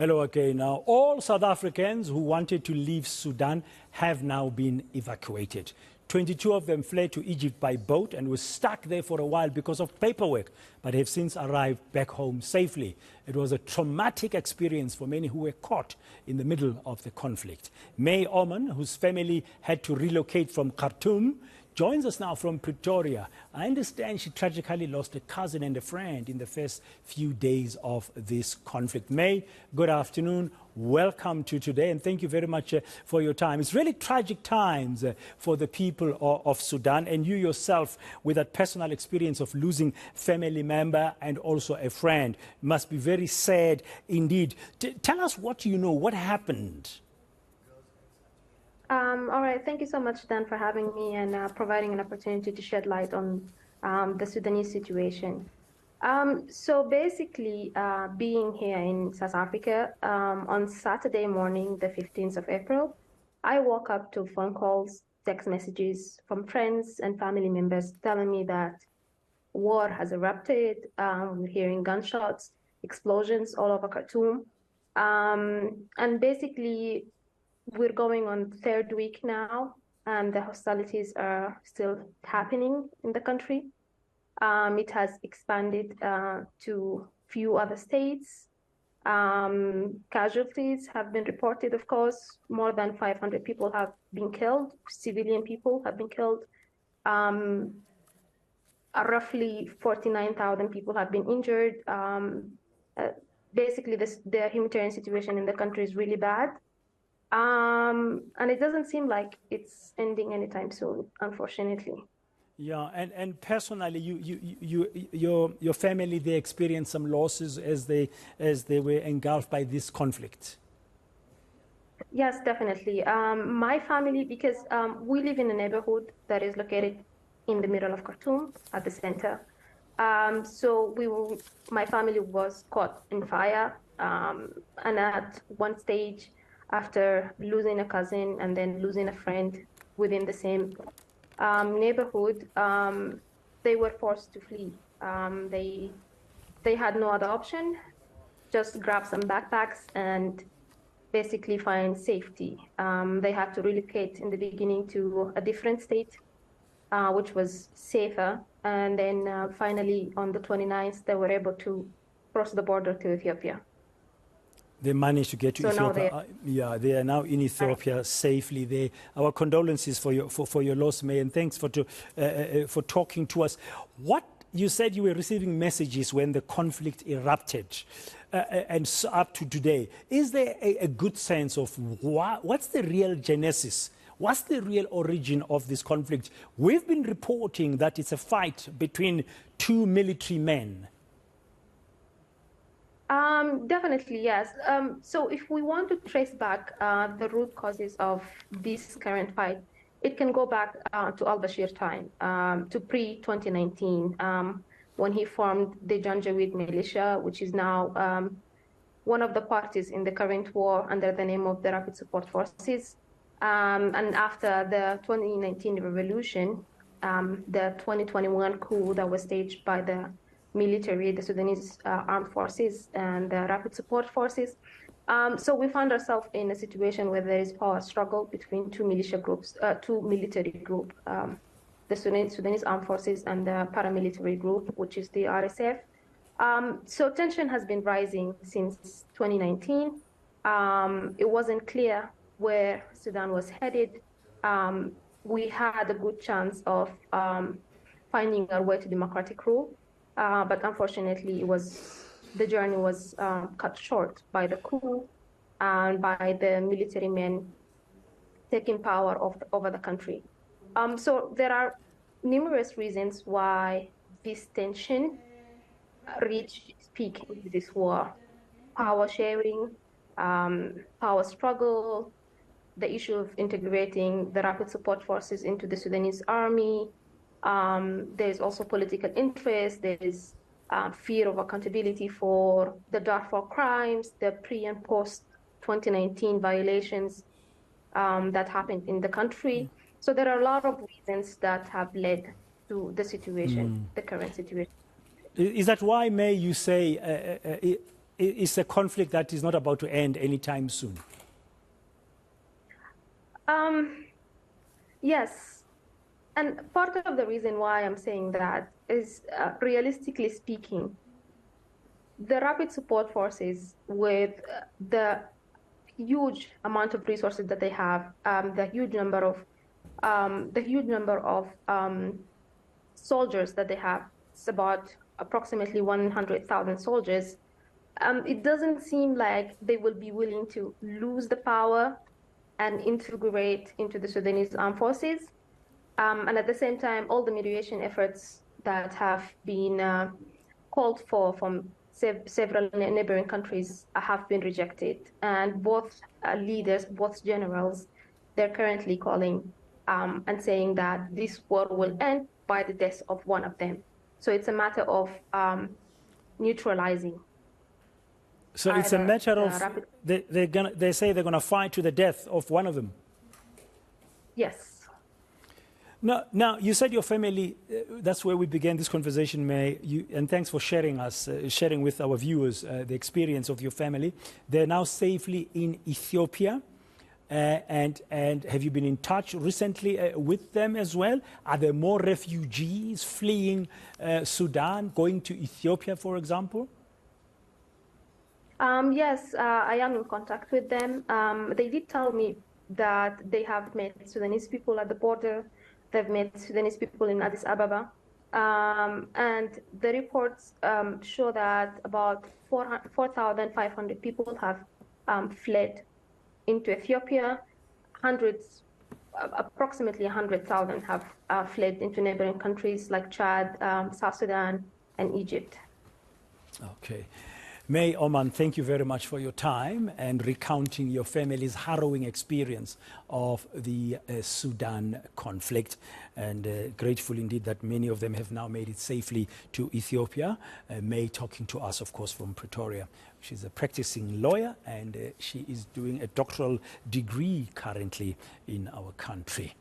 Hello again. Now, all South Africans who wanted to leave Sudan have now been evacuated. 22 of them fled to Egypt by boat and were stuck there for a while because of paperwork, but have since arrived back home safely. It was a traumatic experience for many who were caught in the middle of the conflict. Mai Oman, whose family had to relocate from Khartoum, joins us now from Pretoria. I understand she tragically lost a cousin and a friend in the first few days of this conflict. May, good afternoon. Welcome to today, and thank you very much for your time. It's really tragic times for the people of Sudan, and you yourself, with that personal experience of losing family member and also a friend, must be very sad indeed. Tell us what you know, what happened. All right, thank you so much, Dan, for having me and providing an opportunity to shed light on the Sudanese situation. So basically, being here in South Africa, on Saturday morning, the 15th of April, I woke up to phone calls, text messages from friends and family members telling me that war has erupted. We're hearing gunshots, explosions all over Khartoum. And basically, we're going on third week now, and the hostilities are still happening in the country. It has expanded to few other states. Casualties have been reported, of course. More than 500 people have been killed. Civilian people have been killed. Roughly 49,000 people have been injured. Basically, the humanitarian situation in the country is really bad. And it doesn't seem like it's ending anytime soon, unfortunately. Yeah, and personally, your family, they experienced some losses as they were engulfed by this conflict. Yes, definitely. My family, because we live in a neighborhood that is located in the middle of Khartoum at the center. So my family was caught in fire, and at one stage, after losing a cousin and then losing a friend within the same neighborhood, they were forced to flee. They had no other option, just grab some backpacks and basically find safety. They had to relocate in the beginning to a different state, which was safer. And then finally, on the 29th, they were able to cross the border to Ethiopia. They managed to get to Ethiopia. Yeah, they are now in Ethiopia safely. Our condolences for your loss, May, and thanks for talking to us. What you said, you were receiving messages when the conflict erupted, and up to today. Is there a good sense of what's the real genesis? What's the real origin of this conflict? We've been reporting that it's a fight between two military men. Definitely, yes. So if we want to trace back the root causes of this current fight, it can go back to al-Bashir time, to pre-2019, when he formed the Janjaweed militia, which is now one of the parties in the current war under the name of the Rapid Support Forces. And after the 2019 revolution, the 2021 coup that was staged by the military, the Sudanese armed forces, and the rapid support forces. So we found ourselves in a situation where there is power struggle between two militia groups, two military groups, the Sudanese armed forces and the paramilitary group, which is the RSF. So tension has been rising since 2019. It wasn't clear where Sudan was headed. We had a good chance of finding our way to democratic rule. But unfortunately, the journey was cut short by the coup and by the military men taking power over the country. So there are numerous reasons why this tension reached its peak in this war. Power sharing, power struggle, the issue of integrating the rapid support forces into the Sudanese army. There's also political interest. There's fear of accountability for the Darfur crimes, the pre and post 2019 violations that happened in the country. So there are a lot of reasons that have led to the situation, the current situation. Is that why, May, you say it's a conflict that is not about to end anytime soon. Yes. And part of the reason why I'm saying that is, realistically speaking, the rapid support forces, with the huge amount of resources that they have, the huge number of soldiers that they have, it's about approximately 100,000 soldiers. It doesn't seem like they will be willing to lose the power and integrate into the Sudanese armed forces. And at the same time, all the mediation efforts that have been called for from several neighboring countries have been rejected. And both leaders, both generals, they're currently calling and saying that this war will end by the death of one of them. So it's a matter of neutralizing. So it's a matter of, they say they're gonna fight to the death of one of them. Yes. Now, you said your family, that's where we began this conversation, May, and thanks for sharing with our viewers the experience of your family. They're now safely in Ethiopia, and have you been in touch recently with them as well? Are there more refugees fleeing Sudan, going to Ethiopia, for example? Yes, I am in contact with them. They did tell me that they have met Sudanese people at the border. They've met Sudanese people in Addis Ababa. And the reports show that about 4,500 people have fled into Ethiopia. Approximately 100,000 have fled into neighboring countries like Chad, South Sudan, and Egypt. Okay. Mai Oman, thank you very much for your time and recounting your family's harrowing experience of the Sudan conflict. And grateful indeed that many of them have now made it safely to Ethiopia. Mai talking to us, of course, from Pretoria. She's a practicing lawyer and she is doing a doctoral degree currently in our country.